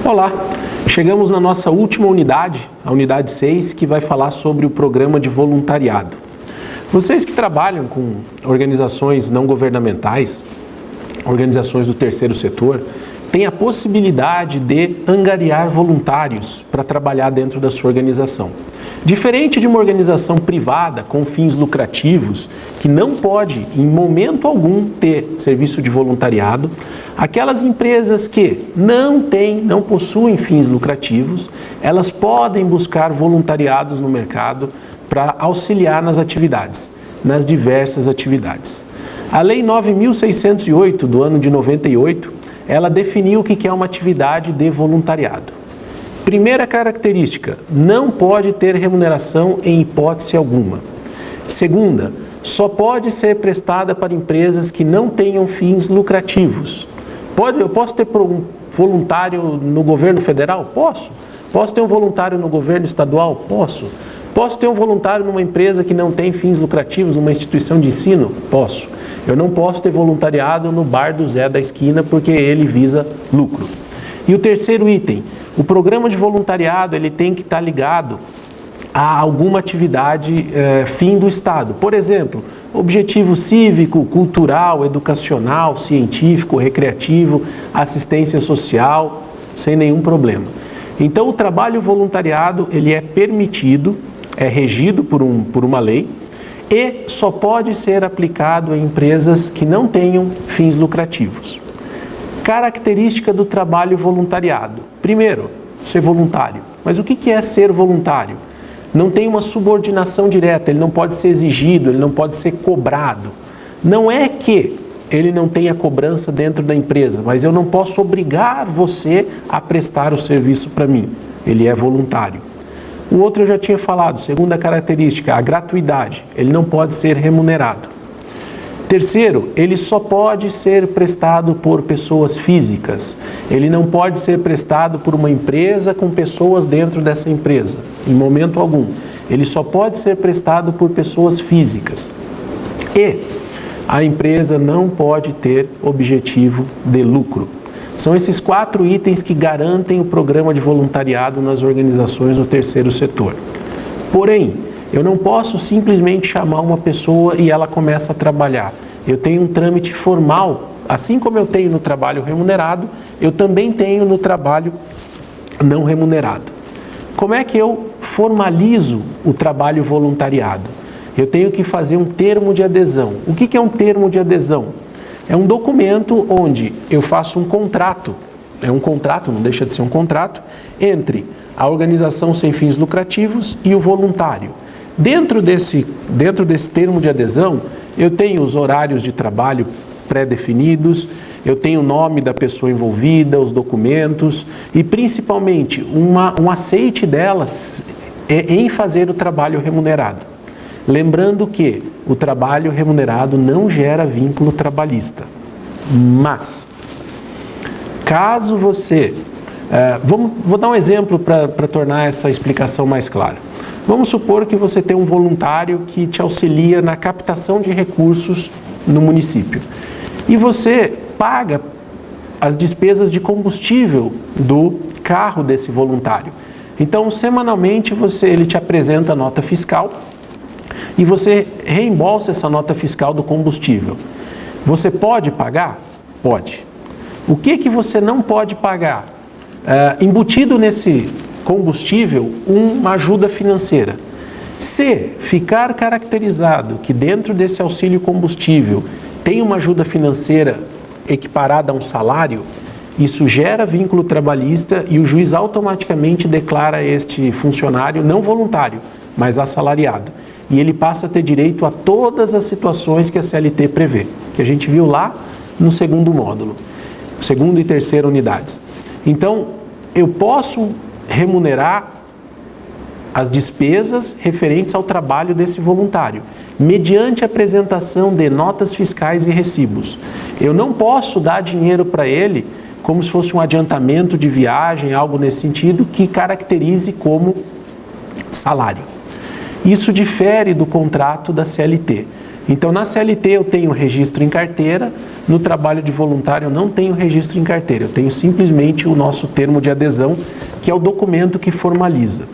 Olá, chegamos na nossa última unidade, a unidade 6, que vai falar sobre o programa de voluntariado. Vocês que trabalham com organizações não governamentais, organizações do terceiro setor, têm a possibilidade de angariar voluntários para trabalhar dentro da sua organização. Diferente de uma organização privada com fins lucrativos, que não pode, em momento algum, ter serviço de voluntariado, aquelas empresas que não possuem fins lucrativos, elas podem buscar voluntariados no mercado para auxiliar nas atividades, nas diversas atividades. A Lei 9.608, do ano de 98, ela definiu o que é uma atividade de voluntariado. Primeira característica, não pode ter remuneração em hipótese alguma. Segunda, só pode ser prestada para empresas que não tenham fins lucrativos. Eu posso ter um voluntário no governo federal? Posso. Posso ter um voluntário no governo estadual? Posso. Posso ter um voluntário numa empresa que não tem fins lucrativos, numa instituição de ensino? Posso. Eu não posso ter voluntariado no bar do Zé da esquina porque ele visa lucro. E o terceiro item, o programa de voluntariado ele tem que estar ligado a alguma atividade fim do Estado. Por exemplo, objetivo cívico, cultural, educacional, científico, recreativo, assistência social, sem nenhum problema. Então, o trabalho voluntariado ele é permitido, é regido por uma lei e só pode ser aplicado em empresas que não tenham fins lucrativos. Característica do trabalho voluntariado. Primeiro, ser voluntário. Mas o que é ser voluntário? Não tem uma subordinação direta, ele não pode ser exigido, ele não pode ser cobrado. Não é que ele não tenha cobrança dentro da empresa, mas eu não posso obrigar você a prestar o serviço para mim. Ele é voluntário. O outro eu já tinha falado, segunda característica, a gratuidade. Ele não pode ser remunerado. Terceiro, ele só pode ser prestado por pessoas físicas. Ele não pode ser prestado por uma empresa com pessoas dentro dessa empresa, em momento algum. Ele só pode ser prestado por pessoas físicas. E a empresa não pode ter objetivo de lucro. São esses 4 itens que garantem o programa de voluntariado nas organizações do terceiro setor. Porém, eu não posso simplesmente chamar uma pessoa e ela começa a trabalhar. Eu tenho um trâmite formal, assim como eu tenho no trabalho remunerado, eu também tenho no trabalho não remunerado. Como é que eu formalizo o trabalho voluntariado? Eu tenho que fazer um termo de adesão. O que é um termo de adesão? É um documento onde eu faço um contrato, é um contrato, não deixa de ser um contrato, entre a organização sem fins lucrativos e o voluntário. Dentro desse termo de adesão, eu tenho os horários de trabalho pré-definidos, eu tenho o nome da pessoa envolvida, os documentos e principalmente um aceite delas em fazer o trabalho remunerado. Lembrando que o trabalho remunerado não gera vínculo trabalhista. Mas, caso você... vou dar um exemplo para tornar essa explicação mais clara. Vamos supor que você tem um voluntário que te auxilia na captação de recursos no município. E você paga as despesas de combustível do carro desse voluntário. Então, semanalmente, ele te apresenta a nota fiscal e você reembolsa essa nota fiscal do combustível. Você pode pagar? Pode. O que você não pode pagar? Embutido nesse combustível, uma ajuda financeira. Se ficar caracterizado que dentro desse auxílio combustível tem uma ajuda financeira equiparada a um salário, isso gera vínculo trabalhista e o juiz automaticamente declara este funcionário não voluntário, mas assalariado. E ele passa a ter direito a todas as situações que a CLT prevê, que a gente viu lá no segundo módulo, segunda e terceira unidades. Então, eu posso remunerar as despesas referentes ao trabalho desse voluntário, mediante a apresentação de notas fiscais e recibos. Eu não posso dar dinheiro para ele como se fosse um adiantamento de viagem, algo nesse sentido, que caracterize como salário. Isso difere do contrato da CLT. Então, na CLT eu tenho registro em carteira, no trabalho de voluntário eu não tenho registro em carteira, eu tenho simplesmente o nosso termo de adesão, que é o documento que formaliza.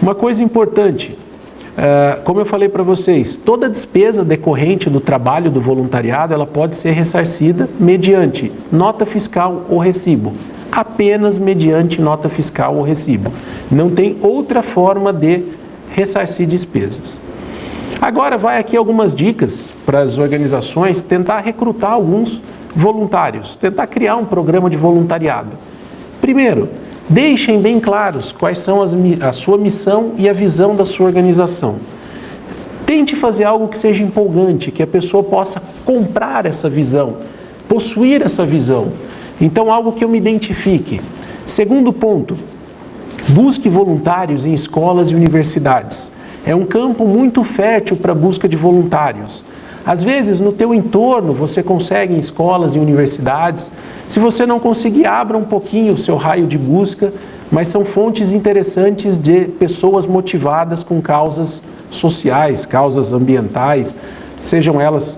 Uma coisa importante, como eu falei para vocês, toda despesa decorrente do trabalho do voluntariado, ela pode ser ressarcida mediante nota fiscal ou recibo. Apenas mediante nota fiscal ou recibo. Não tem outra forma de ressarcir despesas. Agora vai aqui algumas dicas para as organizações tentar recrutar alguns voluntários, tentar criar um programa de voluntariado. Primeiro, deixem bem claros quais são a sua missão e a visão da sua organização. Tente fazer algo que seja empolgante, que a pessoa possa comprar essa visão, possuir essa visão. Então, algo que eu me identifique. Segundo ponto, busque voluntários em escolas e universidades. É um campo muito fértil para a busca de voluntários. Às vezes, no teu entorno, você consegue em escolas e universidades. Se você não conseguir, abra um pouquinho o seu raio de busca, mas são fontes interessantes de pessoas motivadas com causas sociais, causas ambientais, sejam elas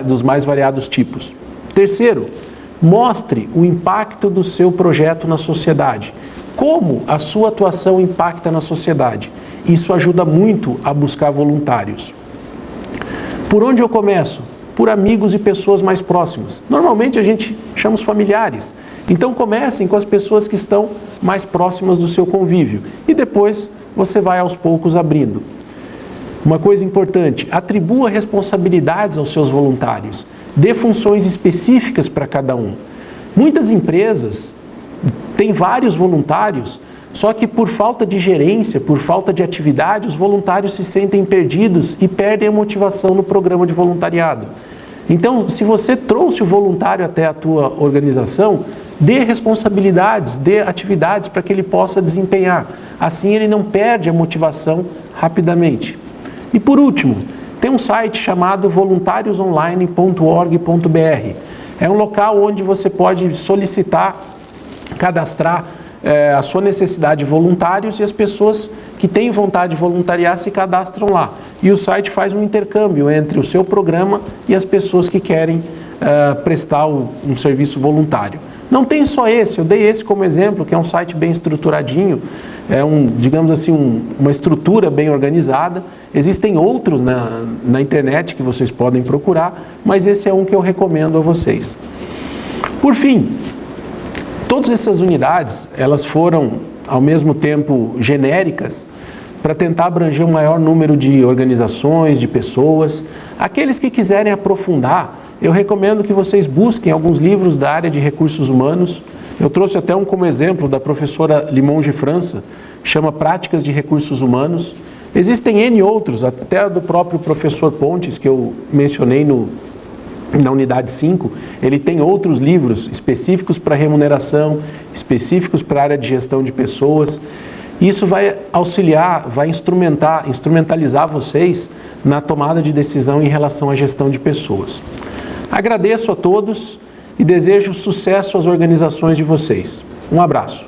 dos mais variados tipos. Terceiro, mostre o impacto do seu projeto na sociedade. Como a sua atuação impacta na sociedade. Isso ajuda muito a buscar voluntários. Por onde eu começo? Por amigos e pessoas mais próximas. Normalmente a gente chama os familiares. Então comecem com as pessoas que estão mais próximas do seu convívio. E depois você vai aos poucos abrindo. Uma coisa importante, atribua responsabilidades aos seus voluntários. Dê funções específicas para cada um. Muitas empresas têm vários voluntários, só que por falta de gerência, por falta de atividade, os voluntários se sentem perdidos e perdem a motivação no programa de voluntariado. Então, se você trouxe o voluntário até a tua organização, dê responsabilidades, dê atividades para que ele possa desempenhar. Assim ele não perde a motivação rapidamente. E por último, tem um site chamado voluntariosonline.org.br. É um local onde você pode solicitar, cadastrar a sua necessidade de voluntários e as pessoas que têm vontade de voluntariar se cadastram lá. E o site faz um intercâmbio entre o seu programa e as pessoas que querem prestar um serviço voluntário. Não tem só esse, eu dei esse como exemplo, que é um site bem estruturadinho, digamos assim, uma estrutura bem organizada. Existem outros na internet que vocês podem procurar, mas esse é um que eu recomendo a vocês. Por fim, todas essas unidades, elas foram ao mesmo tempo genéricas para tentar abranger um maior número de organizações, de pessoas. Aqueles que quiserem aprofundar, eu recomendo que vocês busquem alguns livros da área de recursos humanos. Eu trouxe até um como exemplo da professora Limonge França, chama Práticas de Recursos Humanos. Existem N outros, até do próprio professor Pontes, que eu mencionei na unidade 5, ele tem outros livros específicos para remuneração, específicos para a área de gestão de pessoas. Isso vai auxiliar, vai instrumentalizar vocês na tomada de decisão em relação à gestão de pessoas. Agradeço a todos e desejo sucesso às organizações de vocês. Um abraço.